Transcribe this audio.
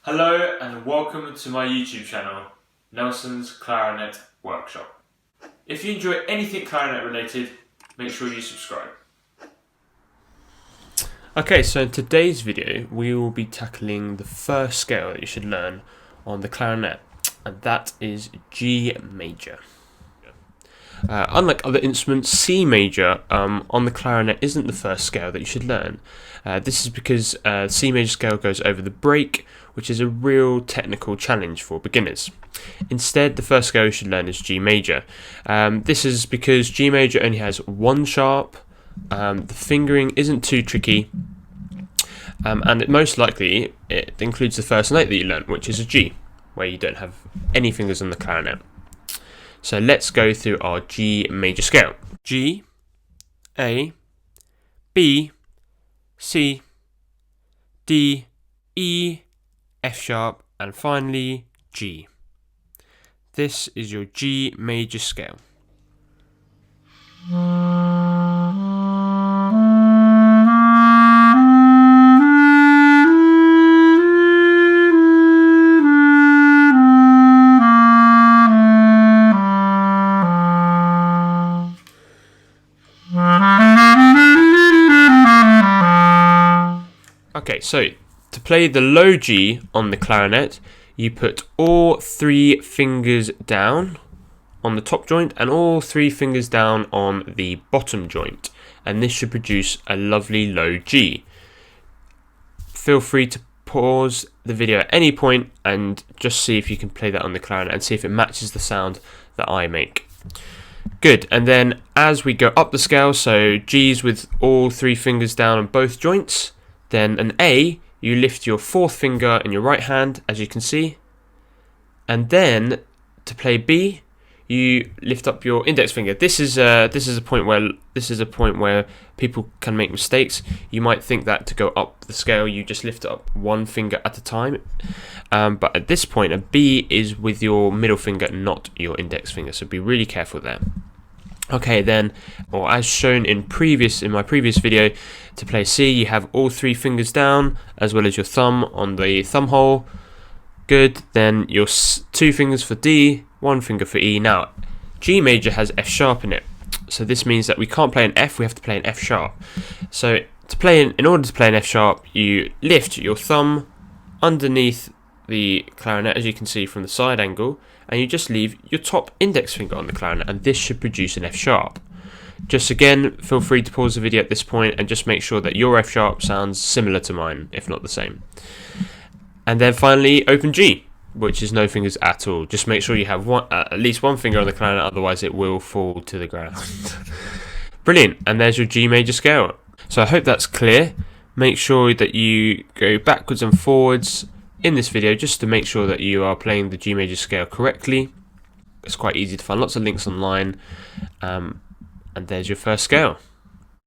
Hello and welcome to my YouTube channel, Nelson's Clarinet Workshop. If you enjoy anything clarinet related, make sure you subscribe. Okay, so in today's video we will be tackling the first scale that you should learn on the clarinet, and that is G major. Unlike other instruments, C major on the clarinet isn't the first scale that you should learn. This is because the C major scale goes over the break, which is a real technical challenge for beginners. Instead, the first scale you should learn is G major. This is because G major only has one sharp, the fingering isn't too tricky, and most likely it includes the first note that you learn, which is a G, where you don't have any fingers on the clarinet. So let's go through our G major scale. G, A, B, C, D, E, F sharp, and finally G. This is your G major scale. Okay, so to play the low G on the clarinet, you put all three fingers down on the top joint and all three fingers down on the bottom joint, and this should produce a lovely low G. Feel free to pause the video at any point and just see if you can play that on the clarinet and see if it matches the sound that I make. Good, and then as we go up the scale, so G's with all three fingers down on both joints, then an A, you lift your fourth finger in your right hand, as you can see, and then to play B, you lift up your index finger. This is a point where people can make mistakes. You might think that to go up the scale, you just lift it up one finger at a time, but at this point, a B is with your middle finger, not your index finger. So be really careful there. Okay, then, or as shown in my previous video, to play C, you have all three fingers down, as well as your thumb on the thumb hole. Good, then your two fingers for D, one finger for E. Now, G major has F sharp in it, so this means that we can't play an F, we have to play an F sharp. So, in order to play an F sharp, you lift your thumb underneath the clarinet, as you can see from the side angle, and you just leave your top index finger on the clarinet, and this should produce an F sharp. Just again, feel free to pause the video at this point and just make sure that your F sharp sounds similar to mine, if not the same. And then finally, open G, which is no fingers at all. Just make sure you have at least one finger on the clarinet, otherwise it will fall to the ground. Brilliant, and there's your G major scale. So I hope that's clear. Make sure that you go backwards and forwards in this video just to make sure that you are playing the G major scale correctly. It's quite easy to find lots of links online, and there's your first scale.